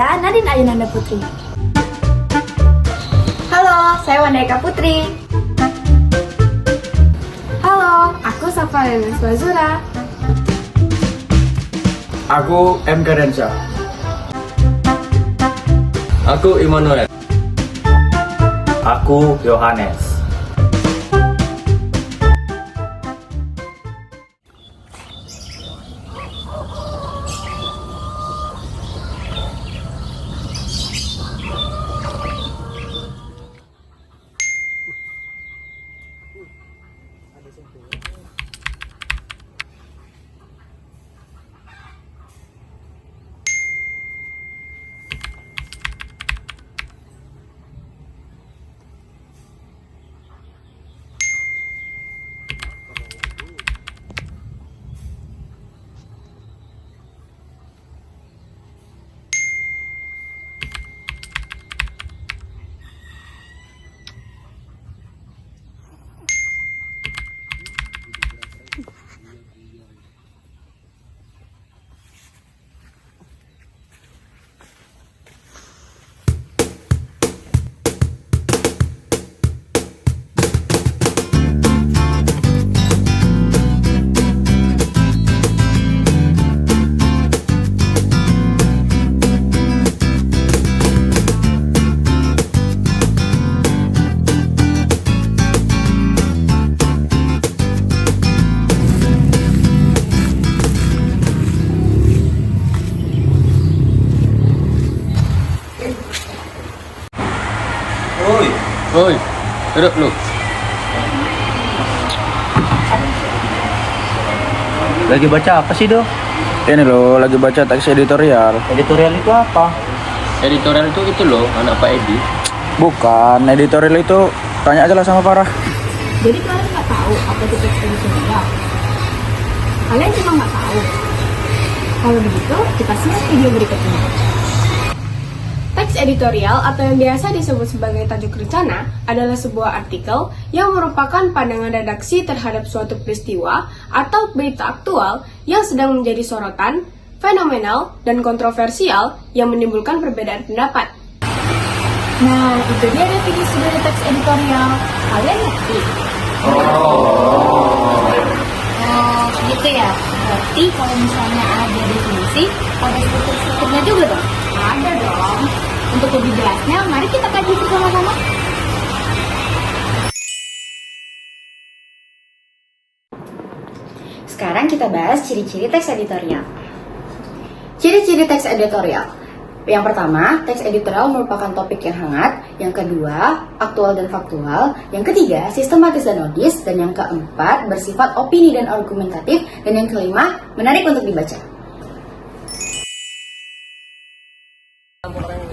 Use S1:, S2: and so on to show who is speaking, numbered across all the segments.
S1: saya Nadine Ayunanda Putri.
S2: Halo, saya Wanda Eka Putri.
S1: Halo, aku Safa Lelis Bazura.
S3: Aku M. Garensa.
S4: Aku Immanuel.
S5: Aku Yohanes.
S4: Oi, duduk lu.
S5: Lagi baca apa sih, Do?
S3: Ini loh, lagi baca teks editorial.
S5: Editorial itu apa?
S4: Editorial itu loh, anak Pak Edi.
S3: Bukan, editorial itu tanya aja lah sama Farah.
S1: Jadi kalian nggak tahu apa itu teks editorial? Kalian cuma nggak tahu. Kalau begitu, kita simak video berikutnya.
S2: Teks editorial atau yang biasa disebut sebagai tajuk rencana adalah sebuah artikel yang merupakan pandangan redaksi terhadap suatu peristiwa atau berita aktual yang sedang menjadi sorotan, fenomenal, dan kontroversial yang menimbulkan perbedaan pendapat.
S1: Nah, itu dia definisi dari teks editorial. Kalian ngerti? Oh, gitu ya. Berarti kalau misalnya ada definisi, ada struktur-strukturnya juga dong? Ada dong. Untuk lebih jelasnya, mari kita kaji bersama-sama.
S6: Sekarang kita bahas ciri-ciri teks editorial. Ciri-ciri teks editorial. Yang pertama, teks editorial merupakan topik yang hangat. Yang kedua, aktual dan faktual. Yang ketiga, sistematis dan logis. Dan yang keempat, bersifat opini dan argumentatif. Dan yang kelima, menarik untuk dibaca.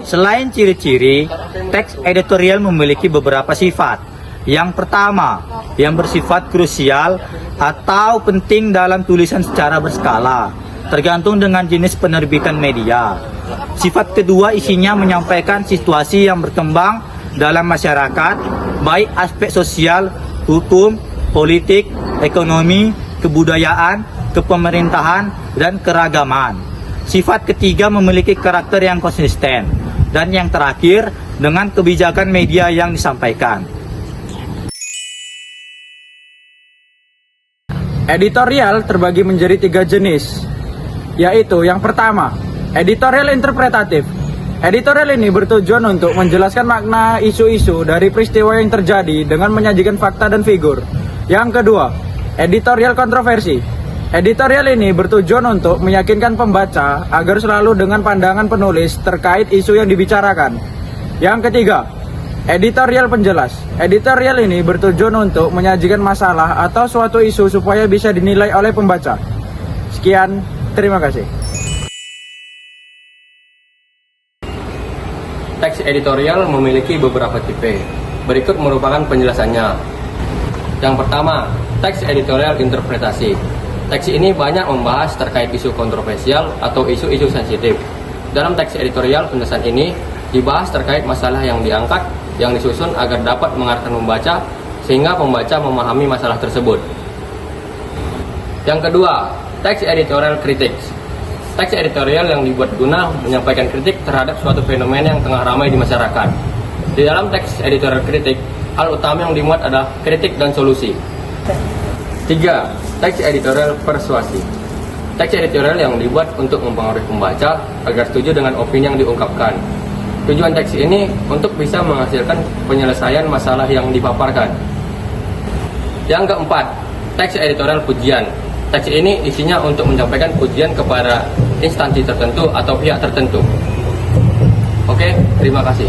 S5: Selain ciri-ciri, teks editorial memiliki beberapa sifat. Yang pertama, yang bersifat krusial atau penting dalam tulisan secara berskala, tergantung dengan jenis penerbitan media. Sifat kedua, isinya menyampaikan situasi yang berkembang dalam masyarakat, baik aspek sosial, hukum, politik, ekonomi, kebudayaan, kepemerintahan, dan keragaman. Sifat ketiga, memiliki karakter yang konsisten. Dan yang terakhir, dengan kebijakan media yang disampaikan.
S3: Editorial terbagi menjadi 3 jenis, yaitu yang pertama, editorial interpretatif. Editorial ini bertujuan untuk menjelaskan makna isu-isu dari peristiwa yang terjadi dengan menyajikan fakta dan figur. Yang kedua, editorial kontroversi. Editorial ini bertujuan untuk meyakinkan pembaca agar selalu dengan pandangan penulis terkait isu yang dibicarakan. Yang ketiga, editorial penjelas. Editorial ini bertujuan untuk menyajikan masalah atau suatu isu supaya bisa dinilai oleh pembaca. Sekian, terima kasih.
S4: Teks editorial memiliki beberapa tipe. Berikut merupakan penjelasannya. Yang pertama, teks editorial interpretasi. Teks ini banyak membahas terkait isu kontroversial atau isu-isu sensitif. Dalam teks editorial, penjelasan ini dibahas terkait masalah yang diangkat, yang disusun agar dapat mengarahkan membaca, sehingga pembaca memahami masalah tersebut. Yang kedua, teks editorial kritik. teks editorial yang dibuat guna menyampaikan kritik terhadap suatu fenomena yang tengah ramai di masyarakat. Di dalam teks editorial kritik, hal utama yang dimuat adalah kritik dan solusi. 3. Teks editorial persuasi. Teks editorial yang dibuat untuk mempengaruhi pembaca agar setuju dengan opini yang diungkapkan. Tujuan teks ini untuk bisa menghasilkan penyelesaian masalah yang dipaparkan. Yang keempat, teks editorial pujian. Teks ini isinya untuk menyampaikan pujian kepada instansi tertentu atau pihak tertentu. Oke, terima kasih.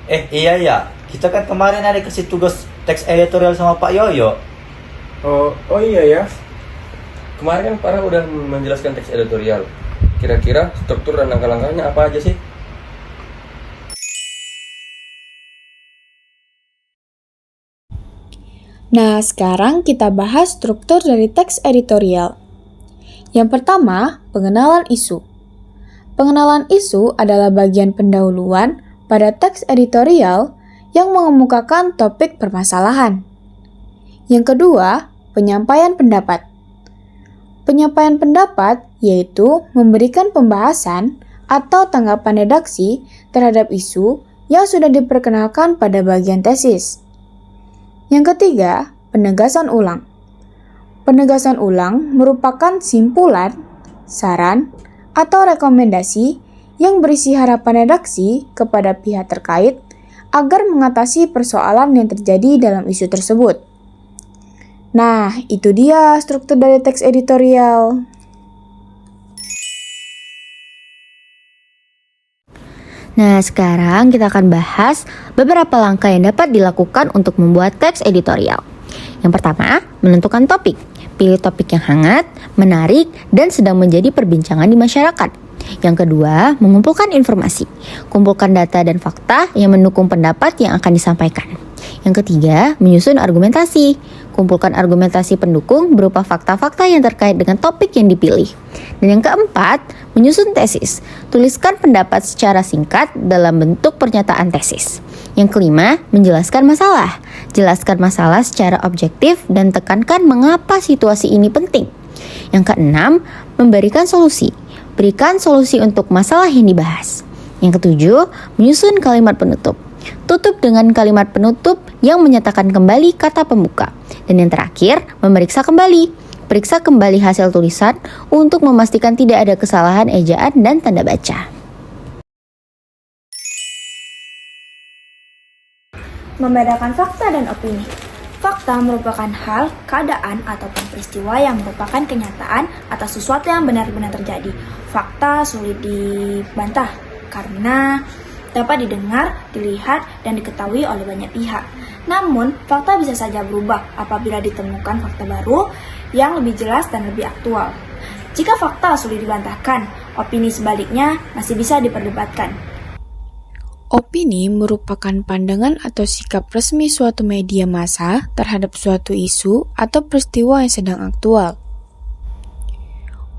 S5: Iya ya, kita kan kemarin ada kasih tugas teks editorial sama Pak Yoyo.
S4: Oh iya ya. Kemarin kan Farah udah menjelaskan teks editorial. Kira-kira struktur dan langkah-langkahnya apa aja sih?
S2: Nah, sekarang kita bahas struktur dari teks editorial. Yang pertama, pengenalan isu. Pengenalan isu adalah bagian pendahuluan pada teks editorial yang mengemukakan topik permasalahan. Yang kedua, penyampaian pendapat. Penyampaian pendapat yaitu memberikan pembahasan atau tanggapan redaksi terhadap isu yang sudah diperkenalkan pada bagian tesis. Yang ketiga, penegasan ulang. Penegasan ulang merupakan simpulan, saran, atau rekomendasi yang berisi harapan redaksi kepada pihak terkait agar mengatasi persoalan yang terjadi dalam isu tersebut. Nah, itu dia struktur dari teks editorial.
S6: Nah, sekarang kita akan bahas beberapa langkah yang dapat dilakukan untuk membuat teks editorial. Yang pertama, menentukan topik. Pilih topik yang hangat, menarik, dan sedang menjadi perbincangan di masyarakat. Yang kedua, mengumpulkan informasi. Kumpulkan data dan fakta yang mendukung pendapat yang akan disampaikan. Yang ketiga, menyusun argumentasi. Kumpulkan argumentasi pendukung berupa fakta-fakta yang terkait dengan topik yang dipilih. Dan yang keempat, menyusun tesis. Tuliskan pendapat secara singkat dalam bentuk pernyataan tesis. Yang kelima, menjelaskan masalah. Jelaskan masalah secara objektif dan tekankan mengapa situasi ini penting. Yang keenam, memberikan solusi. Berikan solusi untuk masalah yang dibahas. Yang ketujuh, menyusun kalimat penutup. Tutup dengan kalimat penutup yang menyatakan kembali kata pembuka. Dan yang terakhir, memeriksa kembali. Periksa kembali hasil tulisan untuk memastikan tidak ada kesalahan ejaan dan tanda baca.
S2: Membedakan fakta dan opini. Fakta merupakan hal, keadaan, ataupun peristiwa yang merupakan kenyataan atas sesuatu yang benar-benar terjadi. Fakta sulit dibantah karena dapat didengar, dilihat, dan diketahui oleh banyak pihak. Namun, fakta bisa saja berubah apabila ditemukan fakta baru yang lebih jelas dan lebih aktual. Jika fakta sulit dibantahkan, opini sebaliknya masih bisa diperdebatkan. Opini merupakan pandangan atau sikap resmi suatu media massa terhadap suatu isu atau peristiwa yang sedang aktual.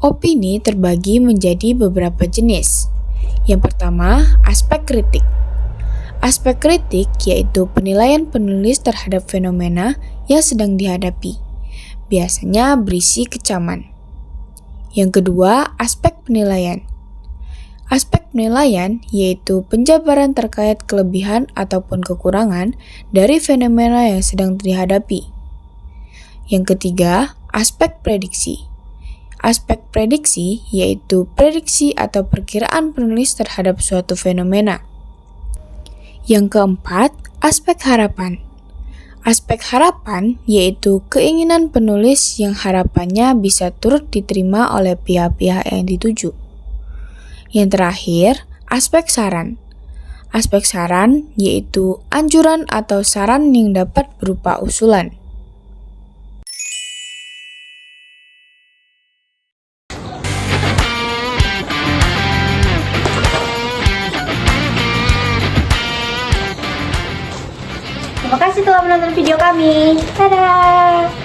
S2: Opini terbagi menjadi beberapa jenis. Yang pertama, aspek kritik. Aspek kritik yaitu penilaian penulis terhadap fenomena yang sedang dihadapi. Biasanya berisi kecaman. Yang kedua, aspek penilaian. Aspek penilaian yaitu penjabaran terkait kelebihan ataupun kekurangan dari fenomena yang sedang dihadapi. Yang ketiga, aspek prediksi. Aspek prediksi yaitu prediksi atau perkiraan penulis terhadap suatu fenomena. Yang keempat, aspek harapan. Aspek harapan yaitu keinginan penulis yang harapannya bisa turut diterima oleh pihak-pihak yang dituju. Yang terakhir, aspek saran. Aspek saran yaitu anjuran atau saran yang dapat berupa usulan.
S6: Terima kasih telah menonton video kami. Dadah!